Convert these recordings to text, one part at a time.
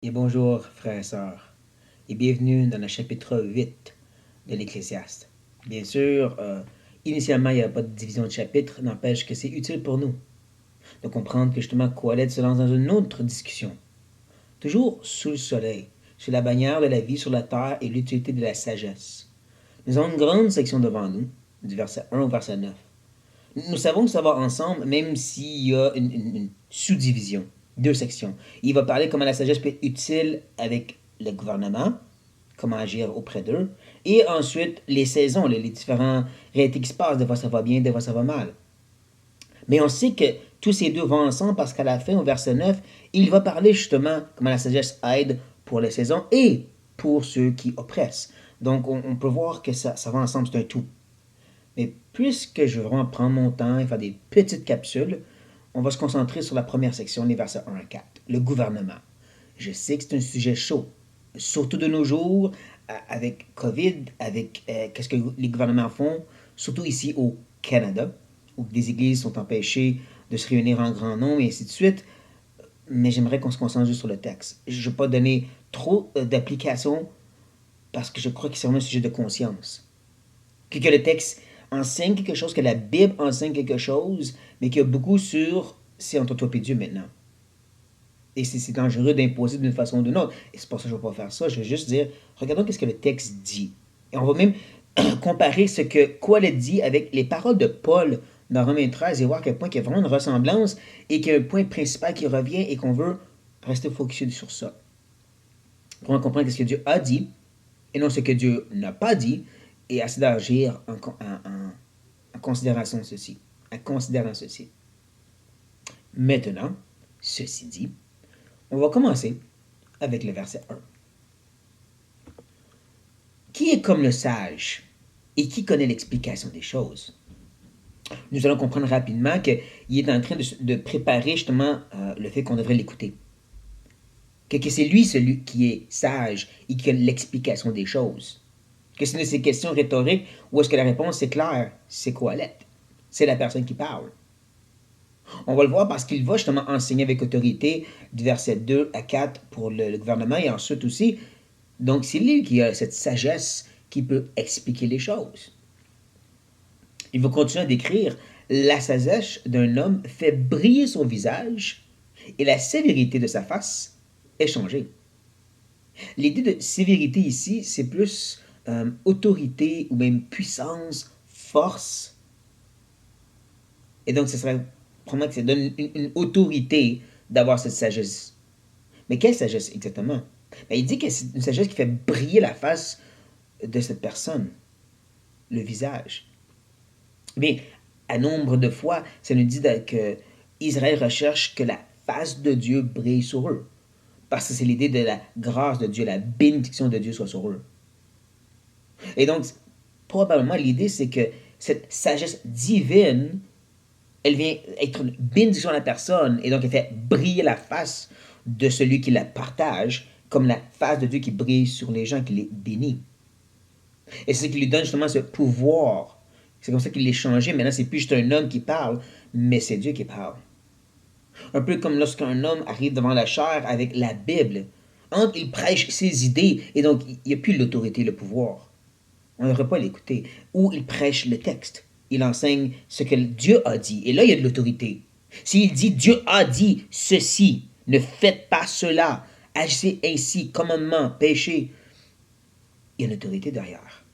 Et bonjour, frères et sœurs, et bienvenue dans le chapitre 8 de l'Ecclésiaste. Bien sûr, initialement, il n'y a pas de division de chapitre, n'empêche que c'est utile pour nous de comprendre que justement Coëlette se lance dans une autre discussion, toujours sous le soleil, sur la bannière de la vie sur la terre et l'utilité de la sagesse. Nous avons une grande section devant nous, du verset 1 au verset 9. Nous savons que ça va ensemble, même s'il y a une sous-division, deux sections. Il va parler comment la sagesse peut être utile avec le gouvernement, comment agir auprès d'eux, et ensuite les saisons, les différents réalités qui se passent. Des fois ça va bien, des fois ça va mal. Mais on sait que tous ces deux vont ensemble parce qu'à la fin, au verset 9, il va parler justement comment la sagesse aide pour les saisons et pour ceux qui oppressent. Donc on peut voir que ça va ensemble, c'est un tout. Mais puisque je veux vraiment prendre mon temps et faire des petites capsules, on va se concentrer sur la première section, les versets 1 à 4, le gouvernement. Je sais que c'est un sujet chaud, surtout de nos jours, avec COVID, avec qu'est-ce que les gouvernements font, surtout ici au Canada, où des églises sont empêchées de se réunir en grand nombre et ainsi de suite. Mais j'aimerais qu'on se concentre juste sur le texte. Je ne vais pas donner trop d'applications parce que je crois que c'est vraiment un sujet de conscience. Que le texte enseigne quelque chose, que la Bible enseigne quelque chose, mais qu'il y a beaucoup sur c'est entre toi et Dieu maintenant. Et c'est dangereux d'imposer d'une façon ou d'une autre. Et c'est pour ça que je ne vais pas faire ça. Je vais juste dire, regardons ce que le texte dit. Et on va même comparer ce que Coëlette dit avec les paroles de Paul dans Romains 13 et voir à quel point il y a vraiment une ressemblance et qu'il y a un point principal qui revient et qu'on veut rester focusé sur ça. Pour comprendre ce que Dieu a dit et non ce que Dieu n'a pas dit et essayer d'agir en considération ceci. En considérant ceci. Maintenant, ceci dit, on va commencer avec le verset 1. Qui est comme le sage et qui connaît l'explication des choses? Nous allons comprendre rapidement qu'il est en train de préparer justement le fait qu'on devrait l'écouter. Que c'est lui celui qui est sage et qui a l'explication des choses. Que c'est une de ces questions rhétoriques où est-ce que la réponse est claire? C'est Coëlette. C'est la personne qui parle. On va le voir parce qu'il va justement enseigner avec autorité du verset 2 à 4 pour le gouvernement et ensuite aussi. Donc c'est lui qui a cette sagesse qui peut expliquer les choses. Il va continuer à décrire la sagesse d'un homme fait briller son visage et la sévérité de sa face est changée. L'idée de sévérité ici, c'est plus autorité ou même puissance, force. Et donc, ce serait probablement que ça donne une autorité d'avoir cette sagesse. Mais quelle sagesse exactement? Ben, il dit que c'est une sagesse qui fait briller la face de cette personne, le visage. Mais à nombre de fois, ça nous dit que Israël recherche que la face de Dieu brille sur eux. Parce que c'est l'idée de la grâce de Dieu, la bénédiction de Dieu soit sur eux. Et donc, probablement, l'idée, c'est que cette sagesse divine, elle vient être une bénédiction à la personne, et donc elle fait briller la face de celui qui la partage, comme la face de Dieu qui brille sur les gens, qui les bénit. Et c'est ce qui lui donne justement ce pouvoir. C'est comme ça qu'il l'est changé. Maintenant, c'est plus juste un homme qui parle, mais c'est Dieu qui parle. Un peu comme lorsqu'un homme arrive devant la chair avec la Bible. Entre, il prêche ses idées, et donc il n'y a plus l'autorité, le pouvoir. On ne devrait pas l'écouter. Ou il prêche le texte. Il enseigne ce que Dieu a dit. Et là, il y a de l'autorité. S'il dit Dieu a dit ceci, ne faites pas cela, agissez ainsi, commandement, péché, il y a une autorité derrière.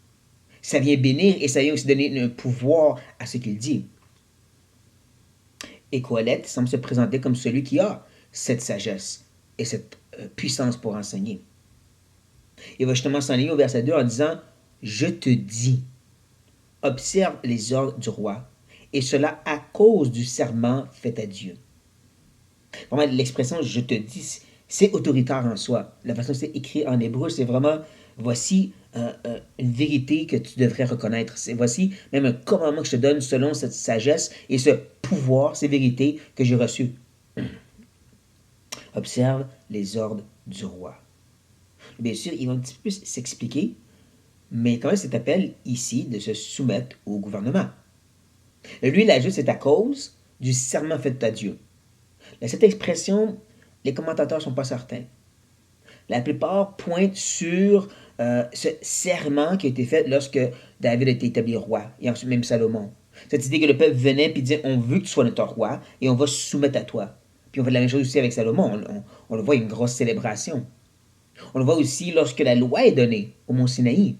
Ça vient bénir et ça vient aussi donner un pouvoir à ce qu'il dit. Et Coëlette semble se présenter comme celui qui a cette sagesse et cette puissance pour enseigner. Il va justement s'enligner au verset 2 en disant « Je te dis, observe les ordres du roi, et cela à cause du serment fait à Dieu. » Vraiment, l'expression « je te dis », c'est autoritaire en soi. La façon dont c'est écrit en hébreu, c'est vraiment « voici une vérité que tu devrais reconnaître. Voici même un commandement que je te donne selon cette sagesse et ce pouvoir, ces vérités que j'ai reçues. » Observe les ordres du roi. Bien sûr, il va un petit peu plus s'expliquer, mais quand même cet appel ici de se soumettre au gouvernement. Lui, il ajoute, c'est à cause du serment fait à Dieu. Cette expression, les commentateurs ne sont pas certains. La plupart pointent sur ce serment qui a été fait lorsque David a été établi roi, et ensuite même Salomon. Cette idée que le peuple venait et disait, on veut que tu sois notre roi, et on va se soumettre à toi. Puis on fait la même chose aussi avec Salomon. On le voit, une grosse célébration. On le voit aussi lorsque la loi est donnée au mont Sinaï,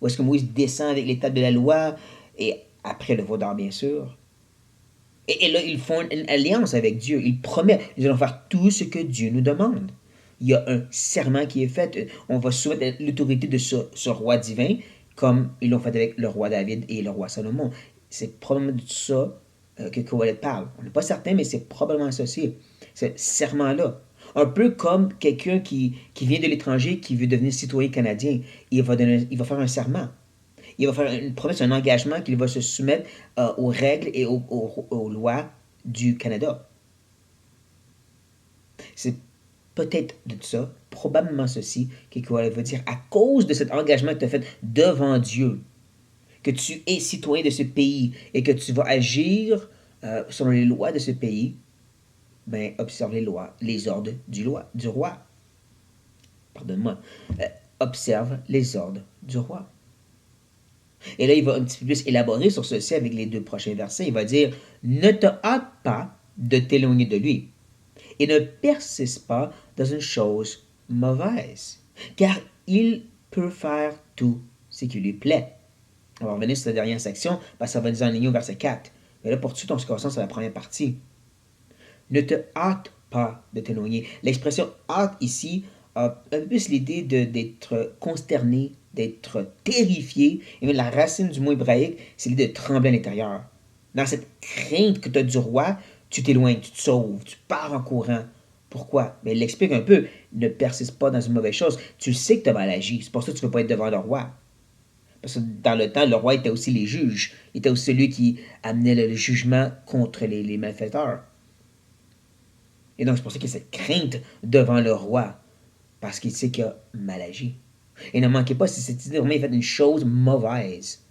où est-ce que Moïse descend avec les tables de la loi, et après le veau d'or, bien sûr. Et là, ils font une alliance avec Dieu. Ils promettent, nous allons faire tout ce que Dieu nous demande. Il y a un serment qui est fait. On va soumettre l'autorité de ce roi divin, comme ils l'ont fait avec le roi David et le roi Salomon. C'est probablement de ça que Kohelet parle. On n'est pas certain, mais c'est probablement associé. Ce serment-là. Un peu comme quelqu'un qui vient de l'étranger, qui veut devenir citoyen canadien. Il va faire un serment. Il va faire une promesse, un engagement qu'il va se soumettre aux règles et aux lois du Canada. C'est peut-être de ça, probablement ceci, qu'Écoile veut dire à cause de cet engagement que tu as fait devant Dieu, que tu es citoyen de ce pays et que tu vas agir selon les lois de ce pays, ben observe les lois, les ordres du roi. Pardonne-moi. Observe les ordres du roi. Et là, il va un petit peu plus élaborer sur ceci avec les deux prochains versets. Il va dire, ne te hâte pas de t'éloigner de lui et ne persiste pas dans une chose mauvaise, car il peut faire tout ce qui lui plaît. On va revenir sur la dernière section, parce que ça va nous enligner au verset 4. Mais là, pour tout de suite, on se concentre sur la première partie. Ne te hâte pas de t'éloigner. L'expression hâte ici a un peu plus l'idée d'être consterné, d'être terrifié. Et même la racine du mot hébraïque, c'est l'idée de trembler à l'intérieur. Dans cette crainte que tu as du roi, tu t'éloignes, tu te sauves, tu pars en courant. Pourquoi? Mais il l'explique un peu. Ne persiste pas dans une mauvaise chose. Tu sais que tu as mal agi. C'est pour ça que tu ne veux pas être devant le roi. Parce que dans le temps, le roi était aussi les juges. Il était aussi celui qui amenait le jugement contre les malfaiteurs. Et donc, c'est pour ça qu'il y a cette crainte devant le roi, parce qu'il sait qu'il a mal agi. Et ne manquez pas, c'est cette idée, vraiment, il fait une chose mauvaise,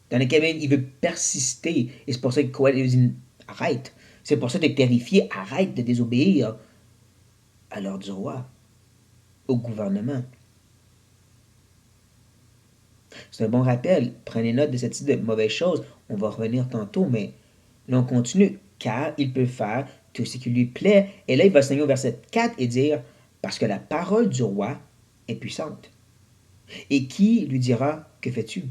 dans laquelle il veut persister. Et c'est pour ça que Kohelet dit, arrête. C'est pour ça que tu es terrifié, arrête de désobéir à l'ordre du roi, au gouvernement. C'est un bon rappel. Prenez note de cette idée de mauvaise chose. On va revenir tantôt, mais là, on continue. Car il peut faire tout ce qui lui plaît. Et là, il va s'enligner au verset 4 et dire, parce que la parole du roi est puissante. Et qui lui dira, que fais-tu?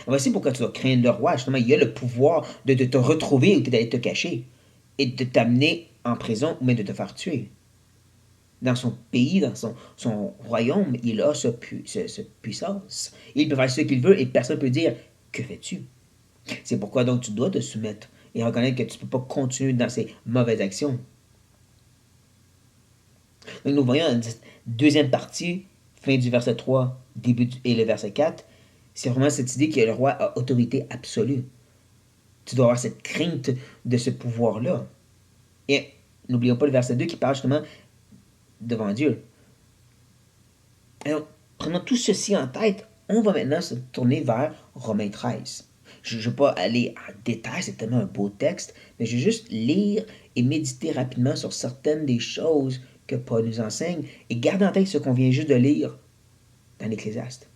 Voici pourquoi tu dois craindre le roi. Justement, il a le pouvoir de te retrouver ou d'aller te cacher et de t'amener en prison ou même de te faire tuer. Dans son pays, dans son royaume, il a cette puissance. Il peut faire ce qu'il veut et personne ne peut dire, que fais-tu? C'est pourquoi donc tu dois te soumettre et reconnaître que tu ne peux pas continuer dans ces mauvaises actions. Donc nous voyons la deuxième partie, fin du verset 3, début et le verset 4, c'est vraiment cette idée que le roi a autorité absolue. Tu dois avoir cette crainte de ce pouvoir-là. Et n'oublions pas le verset 2 qui parle justement devant Dieu. Alors, prenant tout ceci en tête, on va maintenant se tourner vers Romains 13. Je ne vais pas aller en détail, c'est tellement un beau texte, mais je vais juste lire et méditer rapidement sur certaines des choses que Paul nous enseigne et garder en tête ce qu'on vient juste de lire dans l'Ecclésiaste.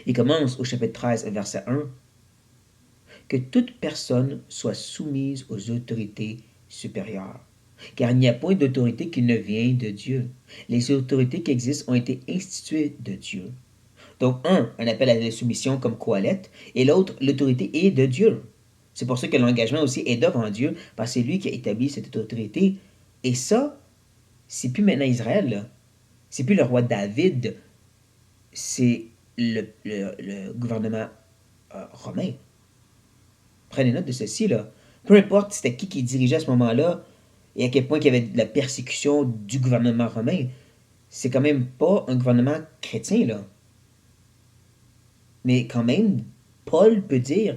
Il commence au chapitre 13, verset 1. Que toute personne soit soumise aux autorités supérieures. Car il n'y a point d'autorité qui ne vient de Dieu. Les autorités qui existent ont été instituées de Dieu. Donc, un appel à la soumission comme Kohelet, et l'autre, l'autorité est de Dieu. C'est pour ça que l'engagement aussi est devant Dieu, parce que c'est lui qui a établi cette autorité. Et ça, c'est plus maintenant Israël, là. C'est plus le roi David, c'est le gouvernement romain. Prenez note de ceci, là. Peu importe c'était qui dirigeait à ce moment-là, et à quel point il y avait de la persécution du gouvernement romain, c'est quand même pas un gouvernement chrétien, là. Mais quand même, Paul peut dire,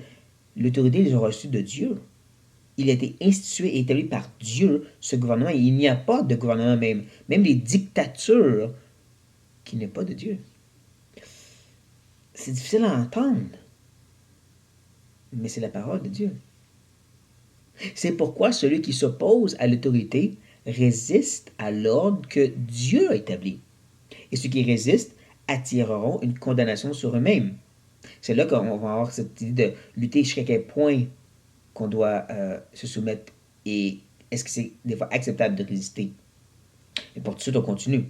l'autorité les a reçue de Dieu. Il a été institué et établi par Dieu, ce gouvernement. Et il n'y a pas de gouvernement même. Même les dictatures qui n'est pas de Dieu. C'est difficile à entendre. Mais c'est la parole de Dieu. C'est pourquoi celui qui s'oppose à l'autorité résistent à l'ordre que Dieu a établi. Et ceux qui résistent attireront une condamnation sur eux-mêmes. C'est là qu'on va avoir cette idée de lutter jusqu'à quel point qu'on doit se soumettre et est-ce que c'est des fois acceptable de résister. Et pour tout de suite, on continue.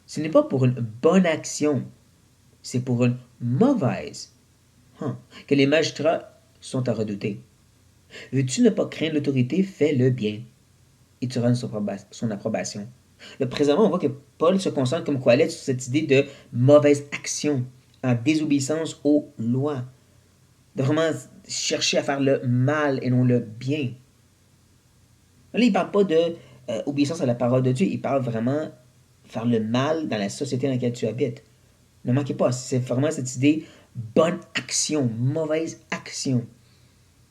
Ce n'est pas pour une bonne action, c'est pour une mauvaise que les magistrats sont à redouter. Veux-tu ne pas craindre l'autorité, fais le bien et tu auras son approbation. Là, présentement, on voit que Paul se concentre comme quoi sur cette idée de mauvaise action, en désobéissance aux lois. De vraiment chercher à faire le mal et non le bien. Là, il ne parle pas de obéissance à la parole de Dieu, il parle vraiment faire le mal dans la société dans laquelle tu habites. Ne manquez pas, c'est vraiment cette idée bonne action, mauvaise action.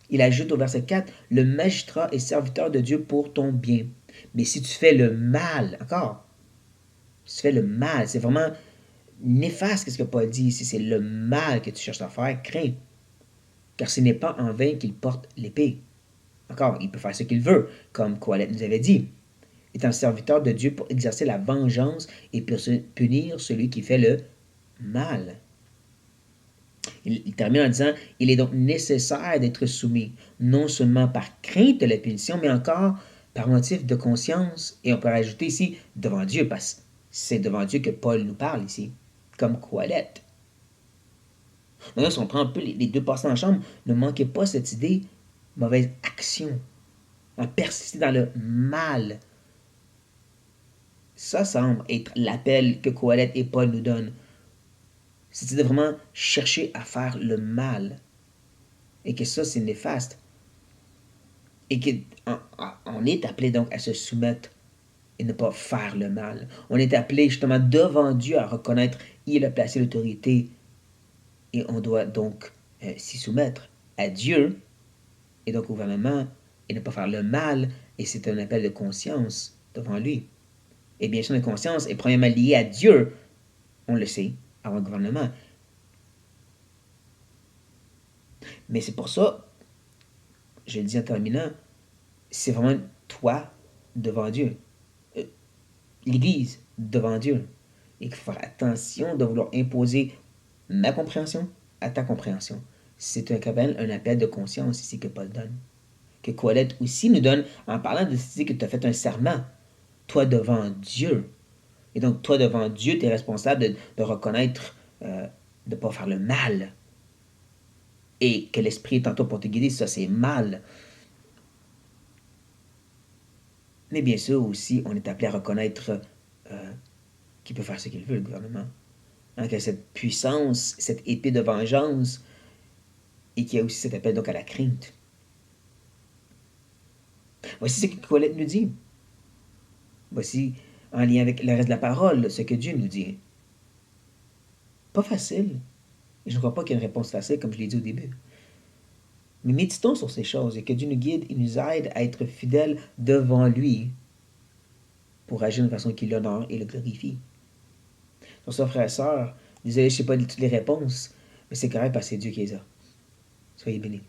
Il ajoute au verset 4, le magistrat est serviteur de Dieu pour ton bien. Mais si tu fais le mal, encore, si tu fais le mal, c'est vraiment néfaste ce que Paul dit ici, c'est le mal que tu cherches à faire, crains. Car ce n'est pas en vain qu'il porte l'épée. Encore, il peut faire ce qu'il veut, comme Colette nous avait dit, étant serviteur de Dieu pour exercer la vengeance et punir celui qui fait le mal. Il termine en disant, il est donc nécessaire d'être soumis, non seulement par crainte de la punition, mais encore par motif de conscience. Et on peut rajouter ici, devant Dieu, parce que c'est devant Dieu que Paul nous parle ici, comme Colette. D'ailleurs, si on prend un peu les deux passants en chambre, ne manquez pas cette idée, mauvaise action, à persister dans le mal. Ça semble être l'appel que Colette et Paul nous donnent. C'est de vraiment chercher à faire le mal. Et que ça, c'est néfaste. Et qu'on est appelé donc à se soumettre et ne pas faire le mal. On est appelé justement devant Dieu à reconnaître qu'il a placé l'autorité et on doit donc s'y soumettre à Dieu et donc au gouvernement et ne pas faire le mal. Et c'est un appel de conscience devant lui. Et bien sûr, la conscience est premièrement liée à Dieu, on le sait, avant le gouvernement. Mais c'est pour ça, je le dis en terminant, c'est vraiment toi devant Dieu. L'Église devant Dieu. Et qu'il faut faire attention de vouloir imposer ma compréhension à ta compréhension. C'est un appel de conscience ici que Paul donne. Que Colette aussi nous donne en parlant de ce que tu as fait un serment. Toi devant Dieu. Et donc, toi devant Dieu, tu es responsable de reconnaître, de ne pas faire le mal. Et que l'Esprit est en toi pour te guider, ça c'est mal. Mais bien sûr aussi, on est appelé à reconnaître qu'il peut faire ce qu'il veut, le gouvernement. Hein, qu'il y a cette puissance, cette épée de vengeance, et qu'il y a aussi cet appel donc à la crainte. Voici ce que Colette nous dit. Voici, en lien avec le reste de la parole, ce que Dieu nous dit. Pas facile. Et je ne crois pas qu'il y ait une réponse facile, comme je l'ai dit au début. Mais méditons sur ces choses et que Dieu nous guide et nous aide à être fidèles devant lui pour agir d'une façon qui l'honore et le glorifie. Sur ça, frères et sœurs, désolé, je ne sais pas toutes les réponses, mais c'est correct parce que c'est Dieu qui les a. Soyez bénis.